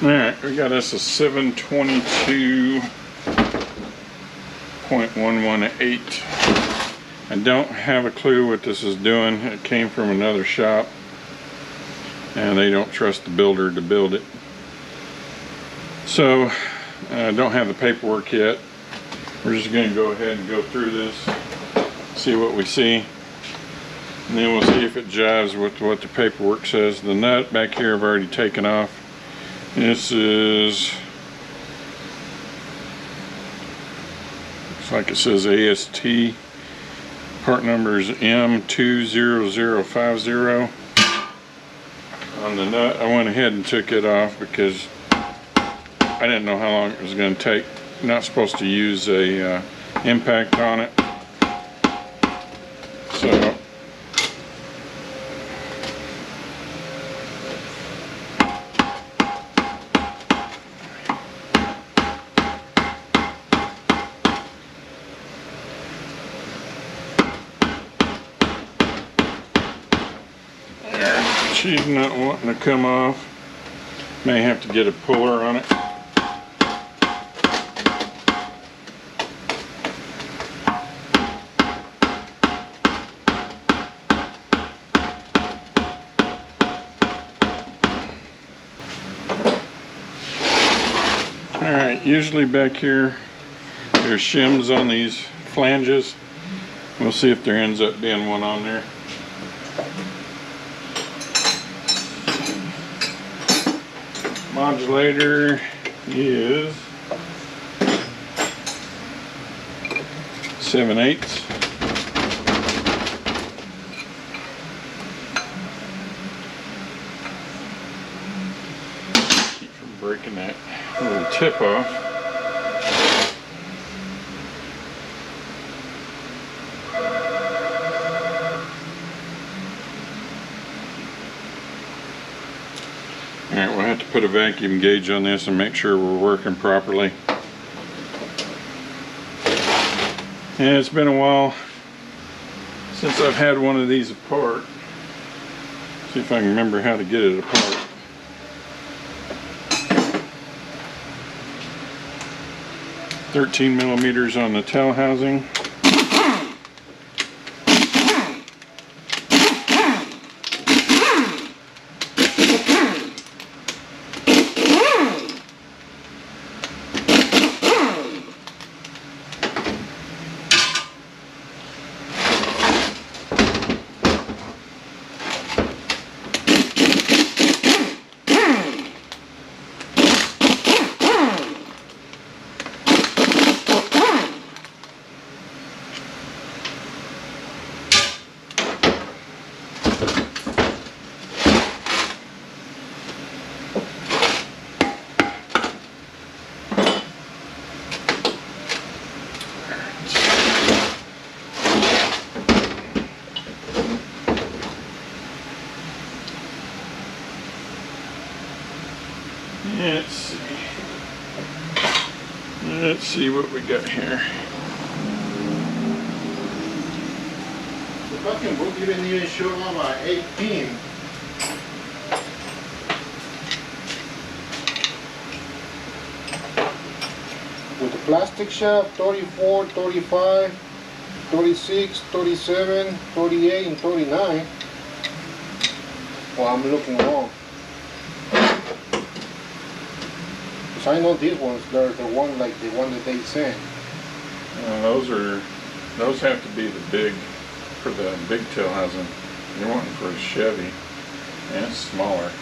Alright, we got us a 722.118. I don't have a clue what this is doing. It came from another shop and they don't trust the builder to build it. So I don't have the paperwork yet. We're just going to go ahead and go through this, see what we see, and then we'll see if it jives with what the paperwork says. The nut back here I've already taken off. This is, looks like it says AST. Part number is M20050. On the nut, I went ahead and took it off because I didn't know how long it was going to take. Not supposed to use a impact on it. So she's not wanting to come off. May have to get a puller on it. Alright, usually back here there's shims on these flanges. We'll see if there ends up being one on there. Modulator is 7/8. Keep from breaking that little tip off. Alright, we'll have to put a vacuum gauge on this and make sure we're working properly. And it's been a while since I've had one of these apart. See if I can remember how to get it apart. $13mm on the tail housing. Let's see what we got here. The fucking book didn't even show on my 18. With the plastic shaft, 34, 35, 36, 37, 38, and 39. Well, I'm looking wrong. I know these ones, they're the one like the one that they sent. Those have to be the big, for the big tail housing. You're wanting for a Chevy, and it's smaller.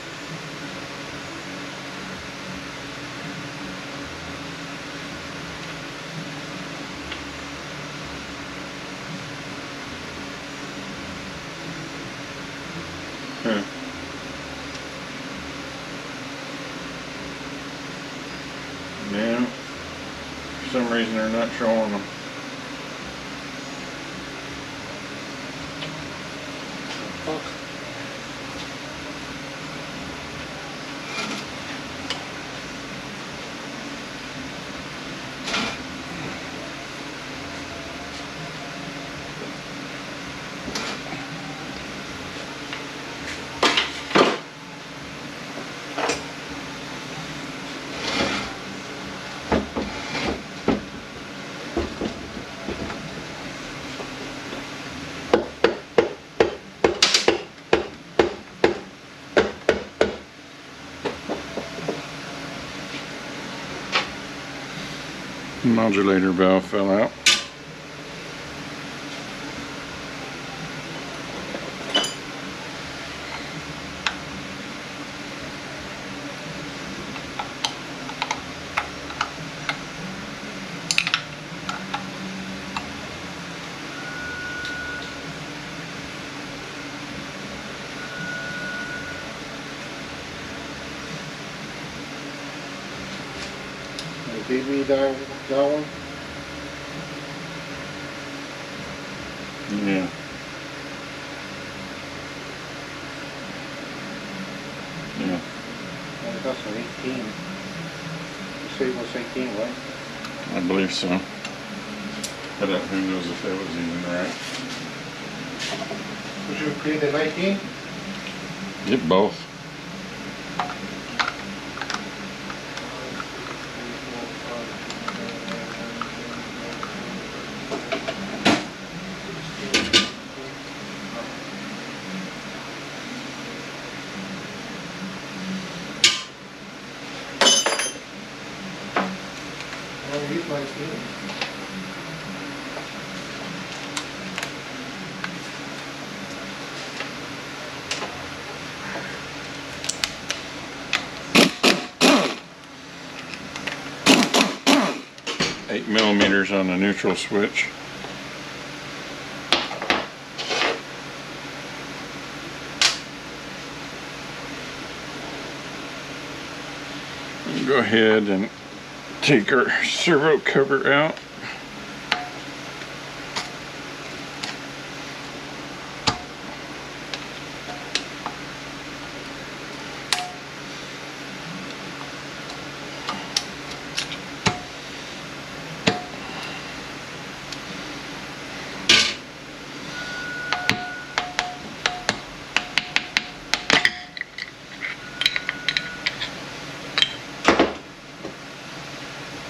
Yeah, for some reason they're not showing them. Fuck. Modulator valve fell out. DB that one? Yeah. Yeah. Oh, that's an 18. You say it was 18, right? I believe so. Who knows if that was even right. Would you clean the 19? Get both. Oh, he's 19. Eight millimeters on the neutral switch. Go ahead and take our servo cover out.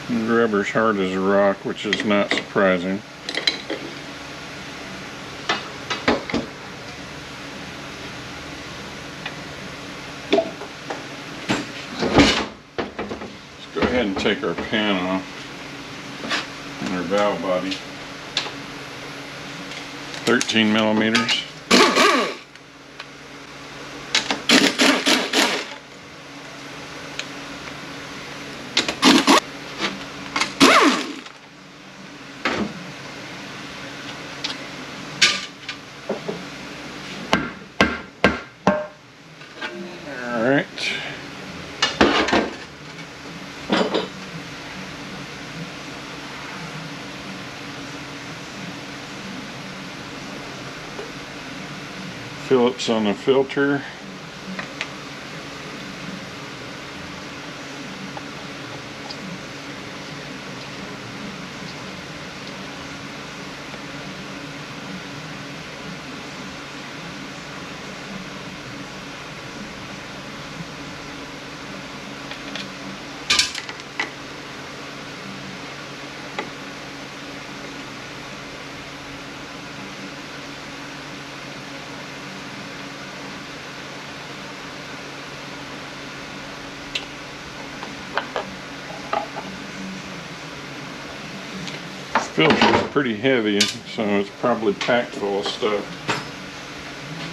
The rubber's hard as a rock, which is not surprising. Let's go ahead and take our pan off and our valve body. 13 millimeters. Phillips on the filter. Filter's pretty heavy, so it's probably packed full of stuff.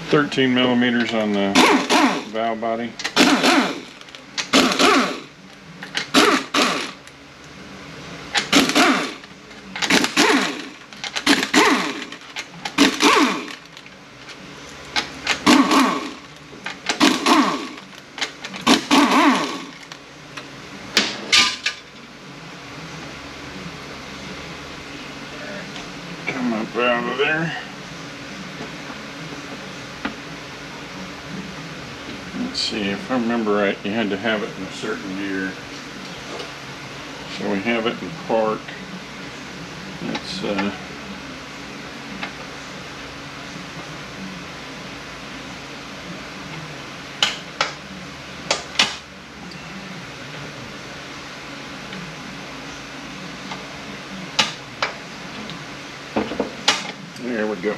13 millimeters on the valve body. Come up out of there. Let's see, if I remember right, you had to have it in a certain gear. So we have it in park. It's there we go.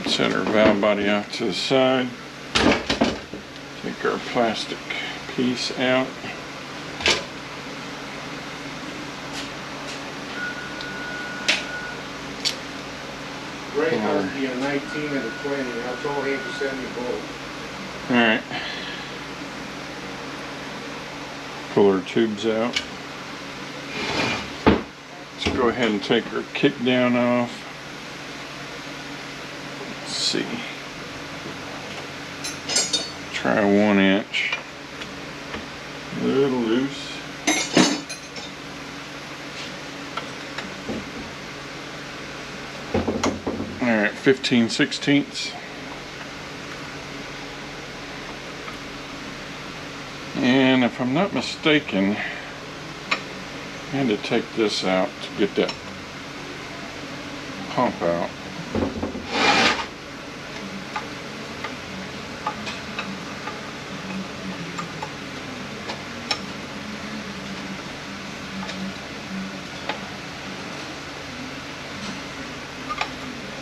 Set our valve body off to the side. Take Take our plastic piece out. Right now, the 19 and the 20. I told him to send me both. Alright. Pull our tubes out. Let's go ahead and take our kick down off. Let's see. Try 1 inch. A little loose. Alright, 15/16. And if I'm not mistaken, I had to take this out to get that pump out.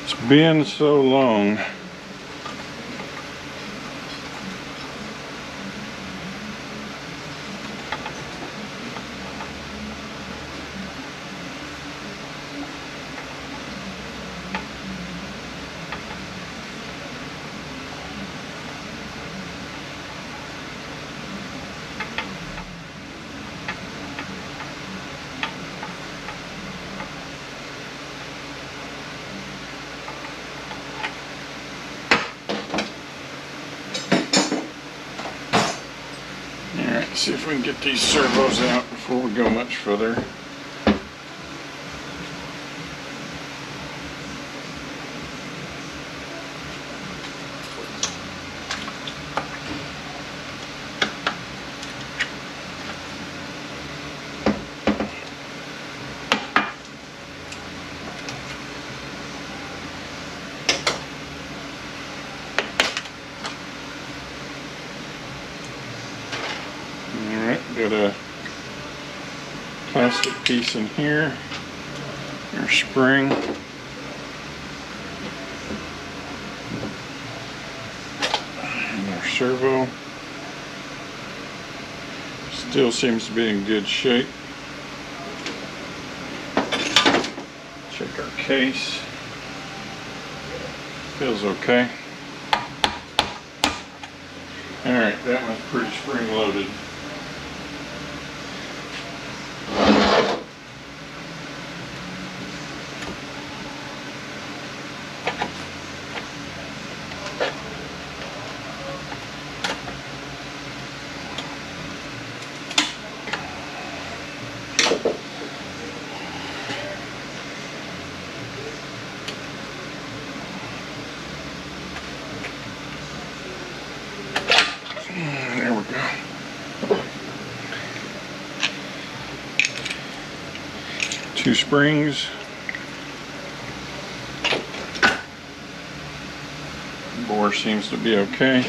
It's been so long. See if we can get these servos out before we go much further. Got a plastic piece in here, our spring, and our servo. Still seems to be in good shape. Check our case. Feels okay. Alright, that one's pretty spring loaded. There we go. Two springs. Bore seems to be okay.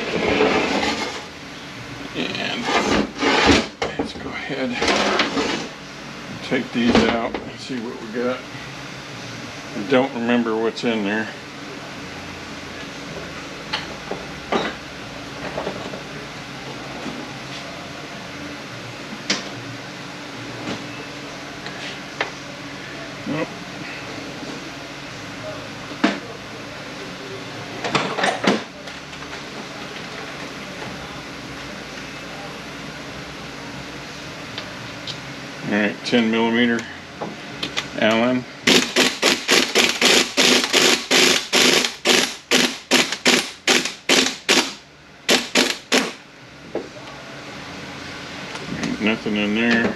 And let's go ahead and take these out and see what we got. I don't remember what's in there. Nope. All right, 10mm Allen. Nothing in there.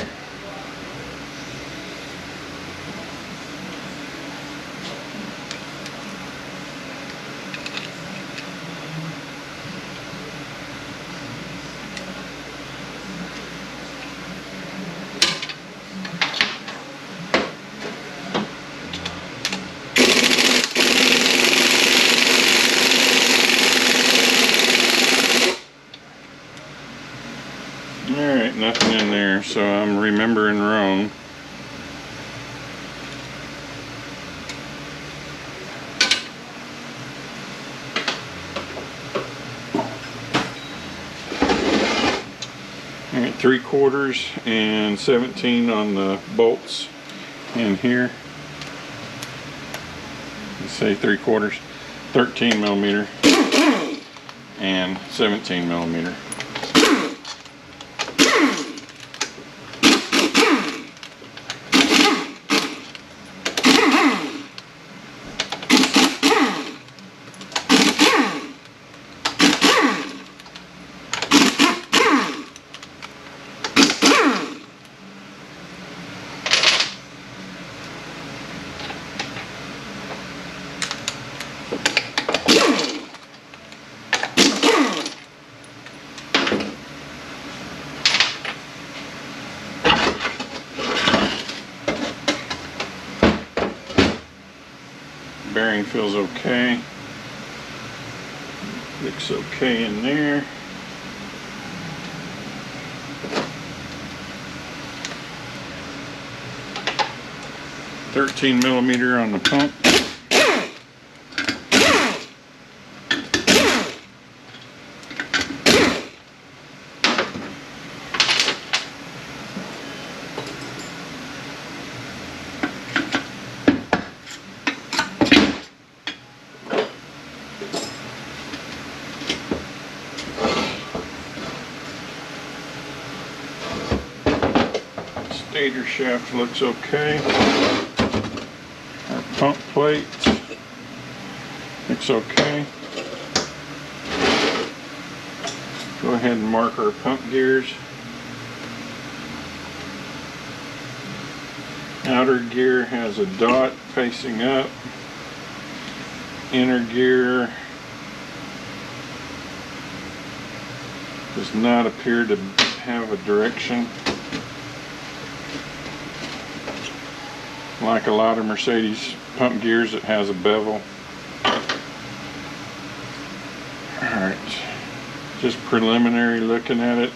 Alright, nothing in there, so I'm remembering wrong. Alright, 3/4 and 17 on the bolts in here. Let's say 3/4, 13 millimeter and 17 millimeter. Bearing feels okay. Looks okay in there. $13 millimeter on the pump. Stator shaft looks okay. Our pump plate looks okay. Go ahead and mark our pump gears. Outer gear has a dot facing up. Inner gear does not appear to have a direction. Like a lot of Mercedes pump gears, it has a bevel. Alright, just preliminary looking at it.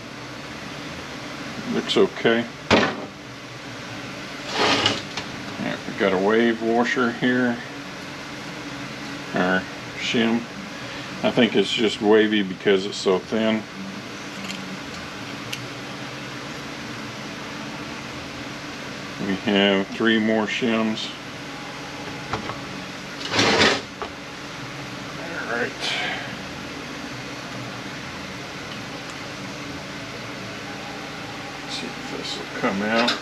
Looks okay. Yeah, we've got a wave washer here, or shim. I think it's just wavy because it's so thin. We have 3 more shims. Alright. See if this will come out.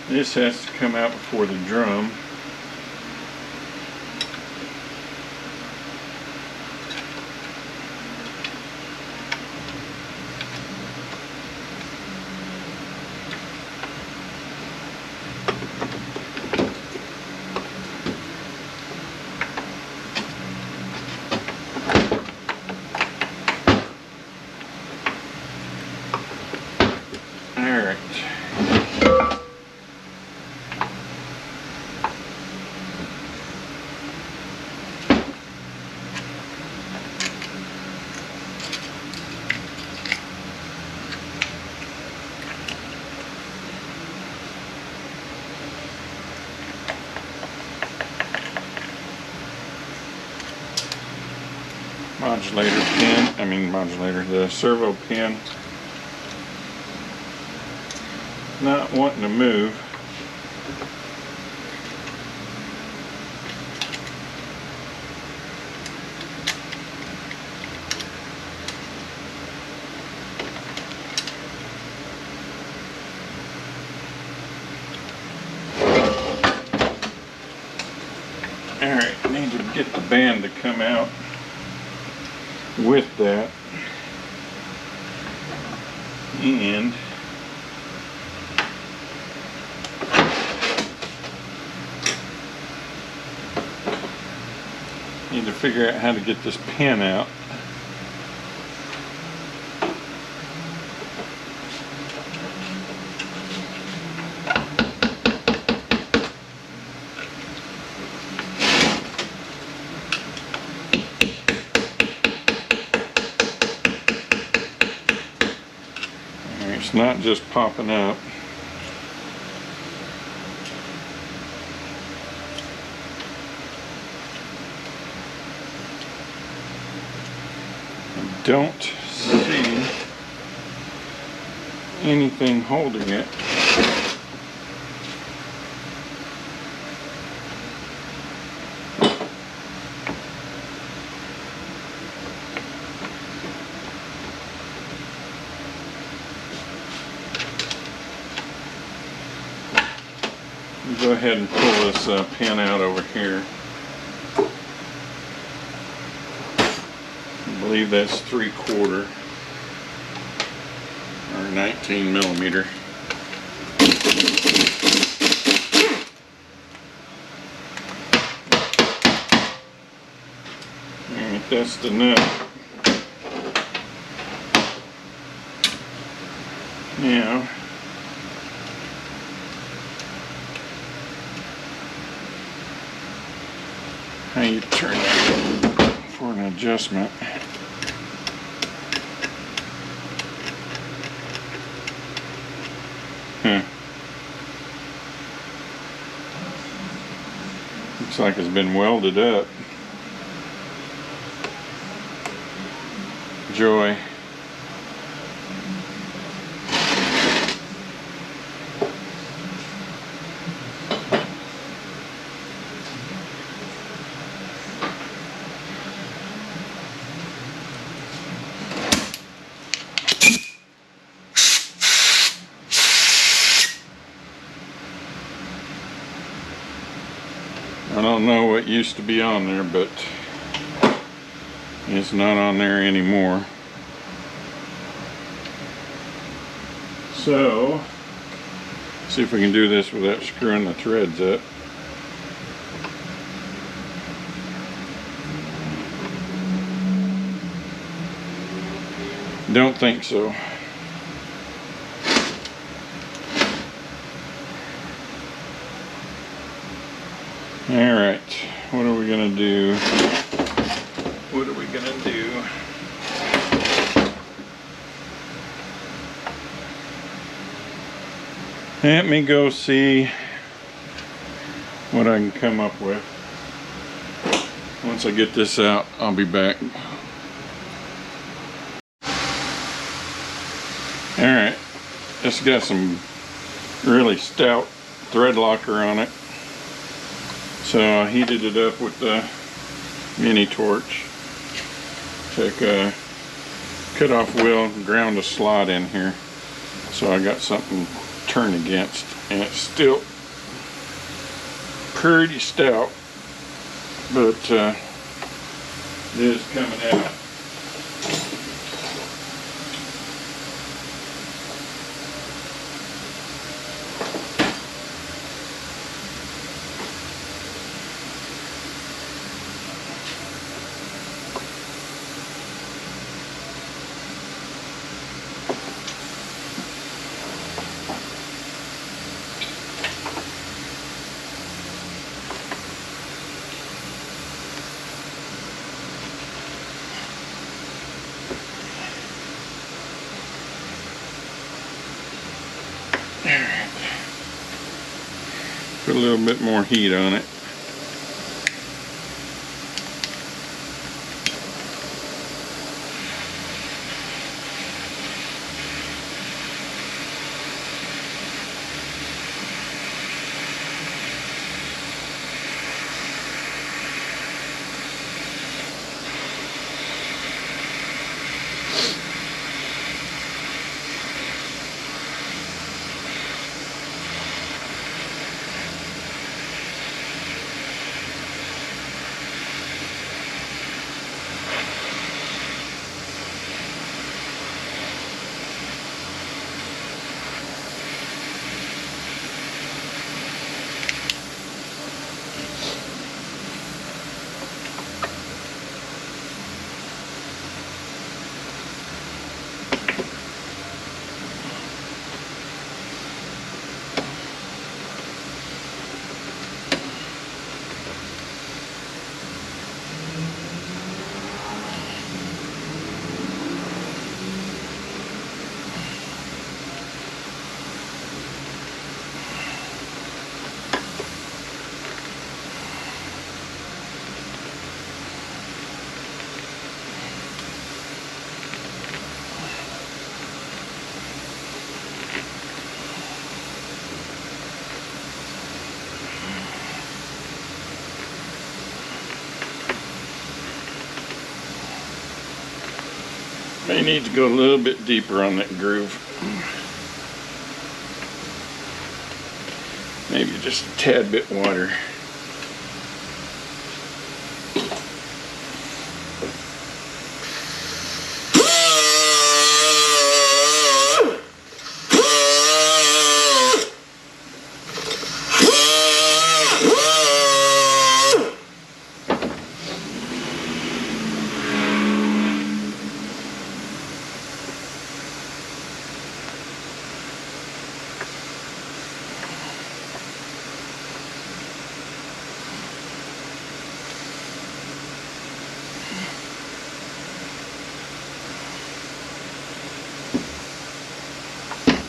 This has to come out before the drum. The servo pin not wanting to move. Alright, I need to get the band to come out with that. And need to figure out how to get this pin out. not just popping up. I don't see anything holding it. Go ahead and pull this pin out over here. I believe that's 3/4 or 19 millimeter. Alright, that's the nut. Now, how you turn that for an adjustment. Looks like it's been welded up. Joy. I don't know what used to be on there, but it's not on there anymore. So, see if we can do this without screwing the threads up. Don't think so. Alright, what are we gonna do? What are we gonna do? Let me go see what I can come up with. Once I get this out, I'll be back. Alright, it's got some really stout thread locker on it. So I heated it up with the mini torch. Took a cut-off wheel and ground a slot in here. So I got something to turn against. And it's still pretty stout. But it is coming out. Alright. Put a little bit more heat on it. May need to go a little bit deeper on that groove. Maybe just a tad bit wider.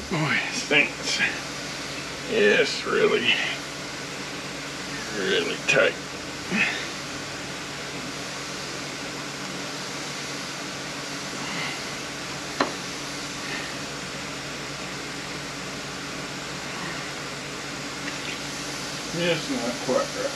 Boy, this thing's, it's really tight. It's not quite right.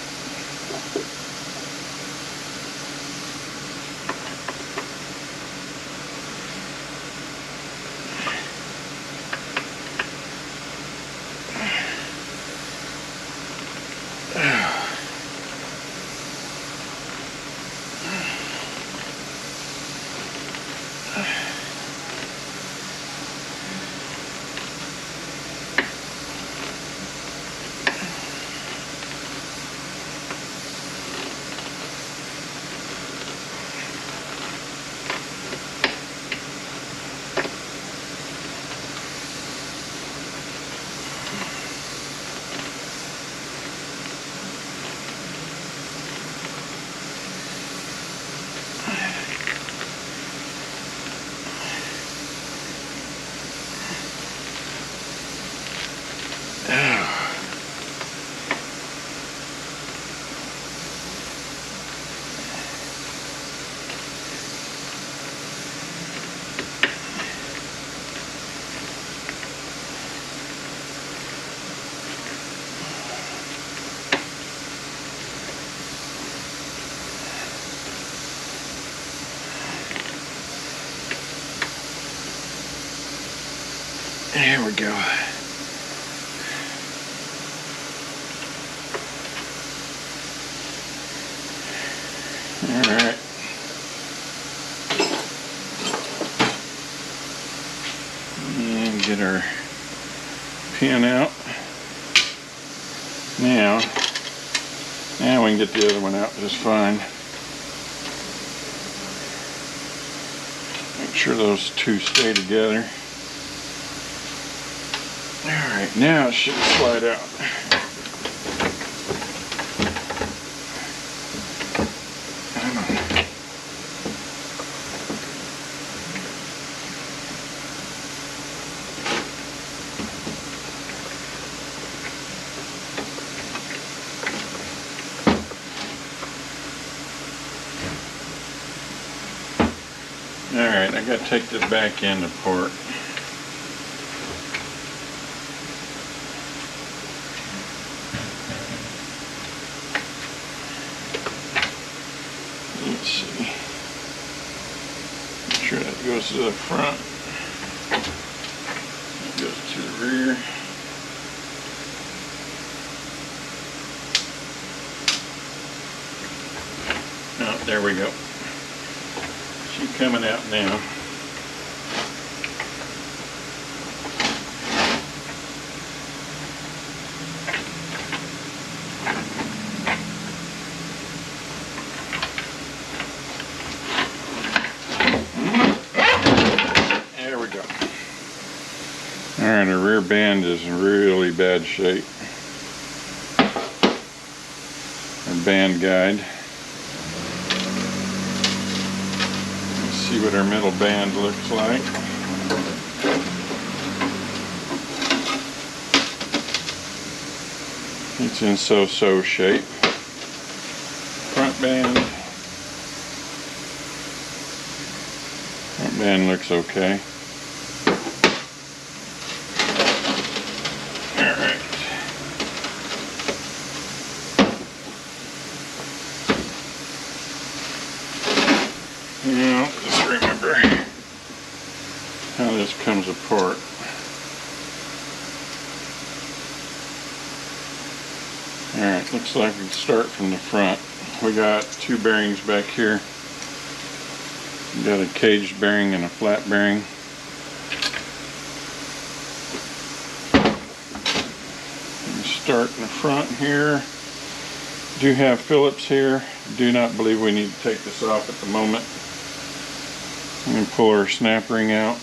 There we go. All right. And get our pin out. Now we can get the other one out just fine. Make sure those two stay together. Alright, now it should slide out. Alright, I gotta take this back end apart. Let's see. Make sure that goes to the front. That goes to the rear. Oh, there we go. She's coming out now. Alright, our rear band is in really bad shape. Our band guide. Let's see what our middle band looks like. It's in so-so shape. Front band. Front band looks okay. Now, just remember, apart. Alright, looks like we can start from the front. We got two bearings back here. We got a caged bearing and a flat bearing. Start in the front here. Do have Phillips here. Do not believe we need to take this off at the moment. I'm going to pull our snap ring out.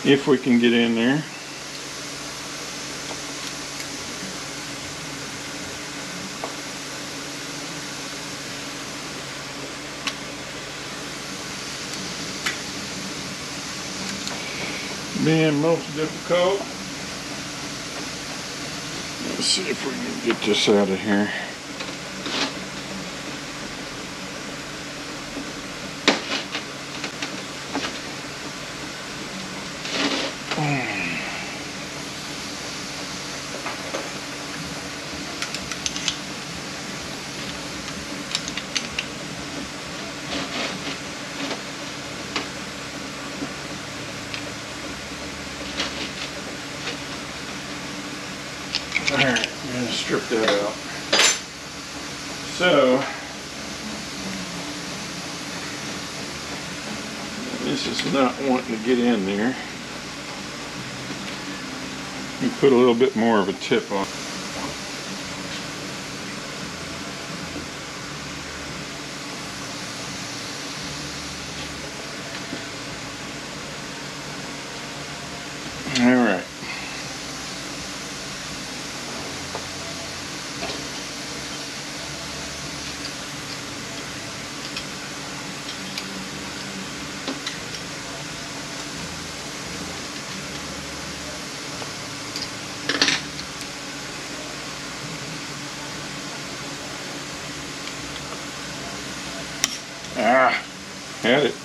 If we can get in there. Being most difficult. Let's see if we can get this out of here. Alright, I'm going to strip that out. So, this is not wanting to get in there. You put a little bit more of a tip on. Alright. Ah, had it.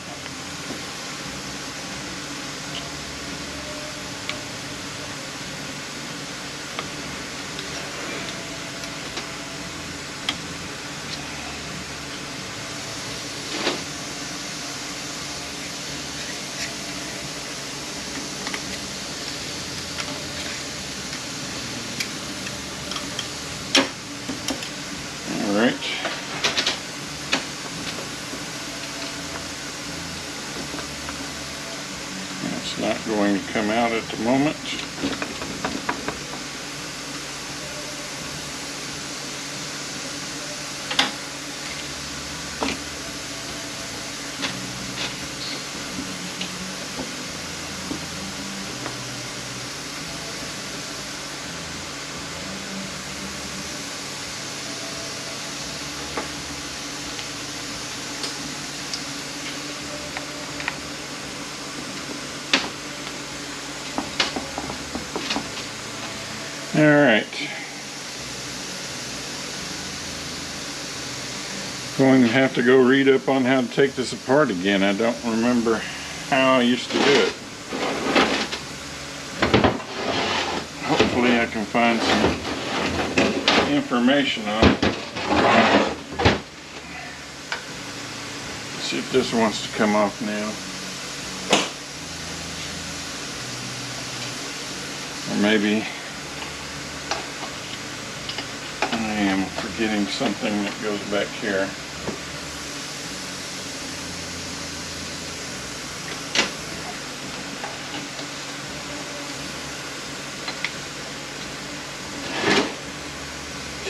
All right. It's not going to come out at the moment. All right. Going to have to go read up on how to take this apart again. I don't remember how I used to do it. Hopefully I can find some information on it. Let's see if this wants to come off now. Or maybe I am forgetting something that goes back here.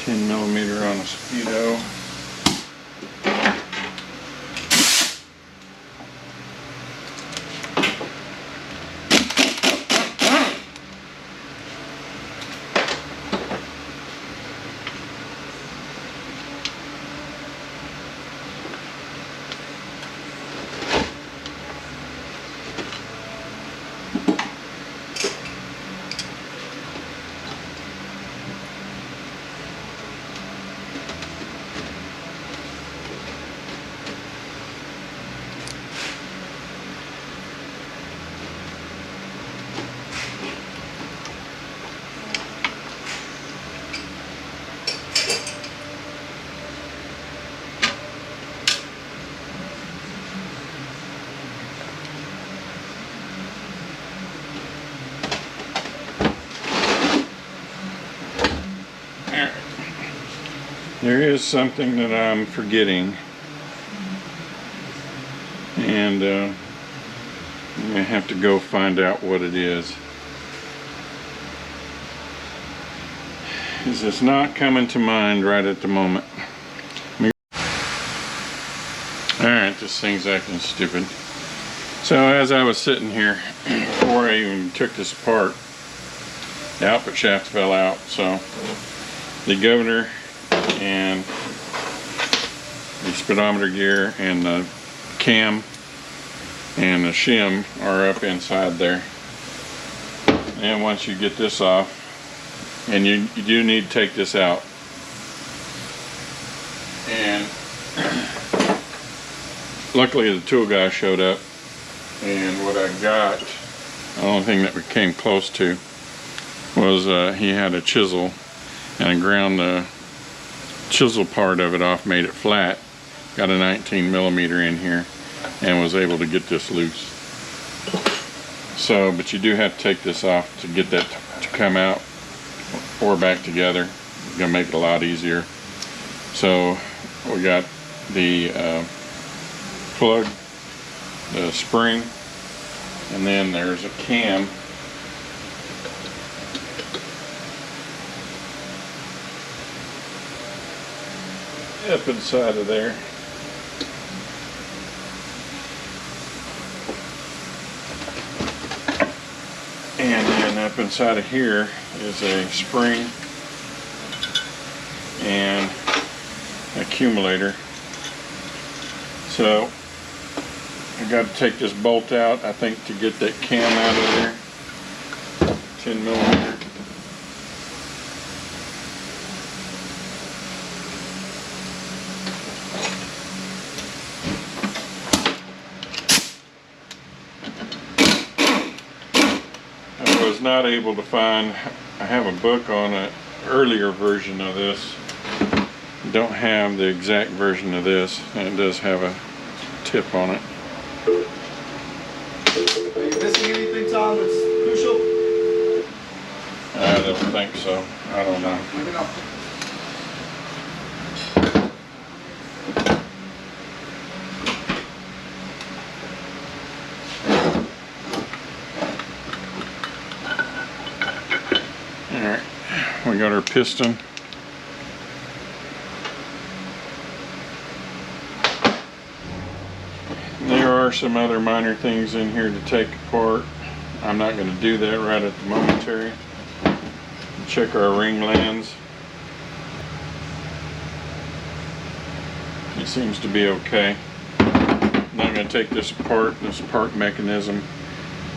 $10mm on a Speedo. there is something that I'm forgetting, and I'm gonna have to go find out what it is. It's not coming to mind right at the moment. Alright, this thing's acting stupid. So as I was sitting here, before I even took this apart, the output shaft fell out, so the governor and the speedometer gear and the cam and the shim are up inside there. And once you get this off, and you do need to take this out, and luckily the tool guy showed up, and what I got, the only thing that we came close to was he had a chisel, and I ground the chisel part of it off, made it flat, got a 19 millimeter in here, and was able to get this loose. So, but you do have to take this off to get that to come out or back together. It's gonna make it a lot easier. So we got the plug, the spring, and then there's a cam up inside of there. And then up inside of here is a spring and accumulator. So I got to take this bolt out, I think, to get that cam out of there. 10 millimeter. I was not able to find, I have a book on an earlier version of this. Don't have the exact version of this, and it does have a tip on it. Are you missing anything, Tom, that's crucial? I don't think so. I don't know. Let me know. Alright, we got our piston. There are some other minor things in here to take apart. I'm not going to do that right at the momentary. Check our ring lands. It seems to be okay. I'm not going to take this apart, this part mechanism,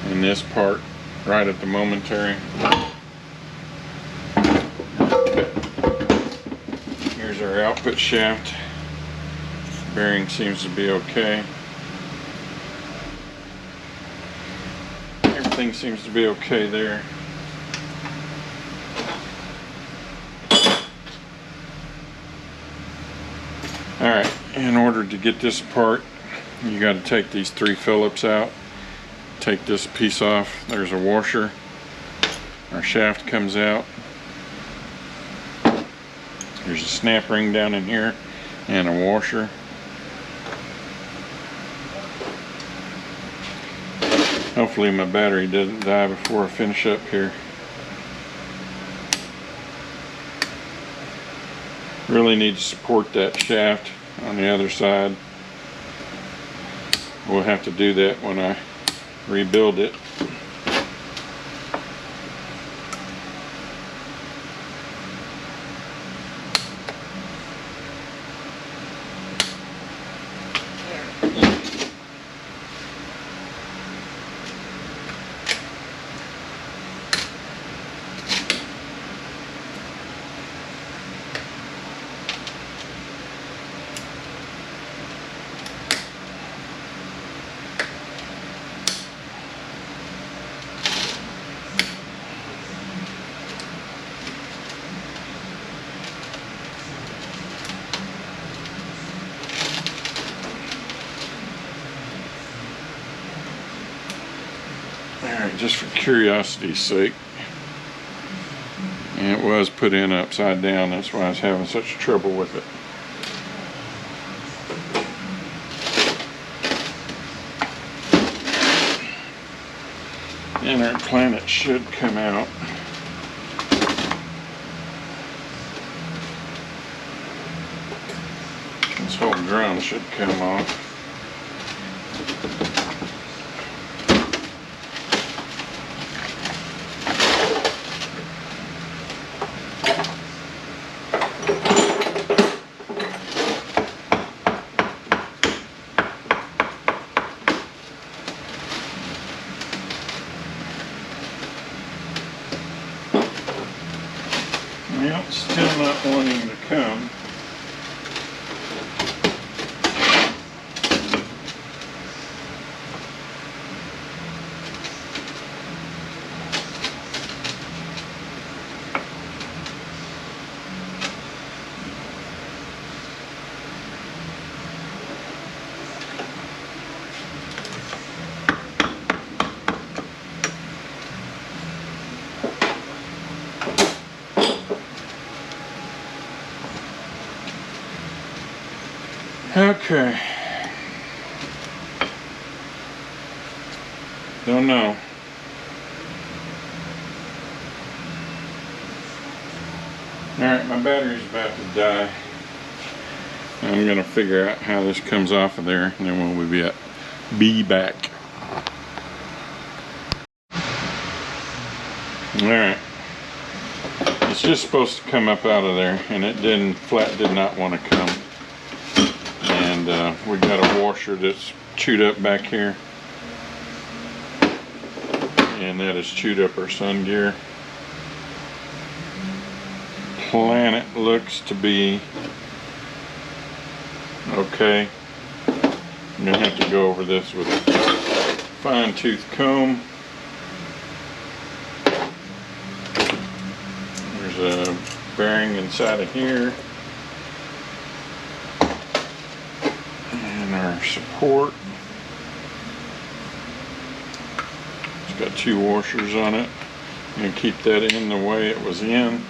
and this part right at the momentary. Here's our output shaft. Bearing seems to be okay. Everything seems to be okay there. Alright, in order to get this apart, you got to take these 3 Phillips out. Take this piece off. There's a washer. Our shaft comes out. There's a snap ring down in here and a washer. Hopefully my battery doesn't die before I finish up here. Really need to support that shaft on the other side. We'll have to do that when I rebuild it. Alright, just for curiosity's sake, and It was put in upside down, that's why I was having such trouble with it. And our planet should come out. This whole drum should come off. Well, still not wanting to come. Okay. Don't know. Alright, my battery's about to die. I'm gonna figure out how this comes off of there, and then we'll be back. Alright. It's just supposed to come up out of there, and it didn't. Flat did not want to come. And we got a washer that's chewed up back here, and that has chewed up our sun gear. Planet looks to be okay. I'm gonna have to go over this with a fine-tooth comb. There's a bearing inside of here. Our support. It's got two washers on it. I'm going to keep that in the way it was in.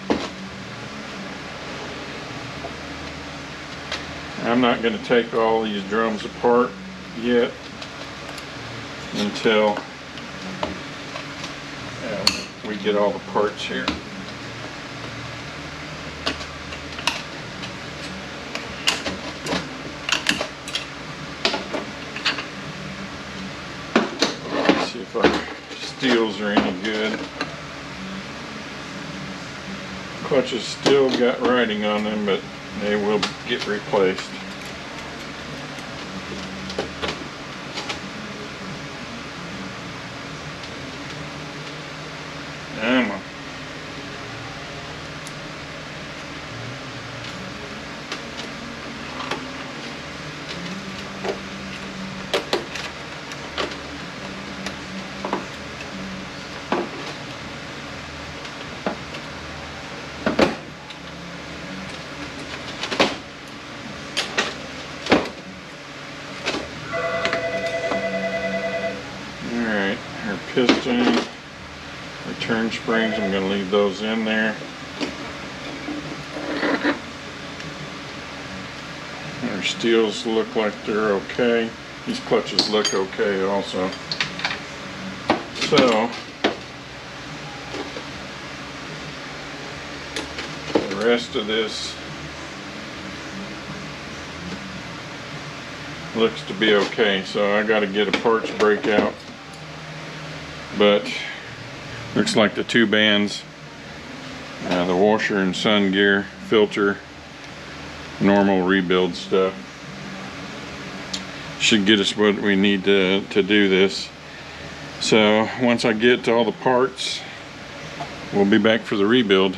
I'm not going to take all these drums apart yet until we get all the parts here. If our steels are any good. Clutches still got writing on them, but they will get replaced. Come on. Piston, return springs, I'm going to leave those in there. Our steels look like they're okay. These clutches look okay also. So, the rest of this looks to be okay. So I got to get a parts breakout. But looks like the two bands, the washer and sun gear, filter, normal rebuild stuff, should get us what we need to do this. So once I get to all the parts, we'll be back for the rebuild.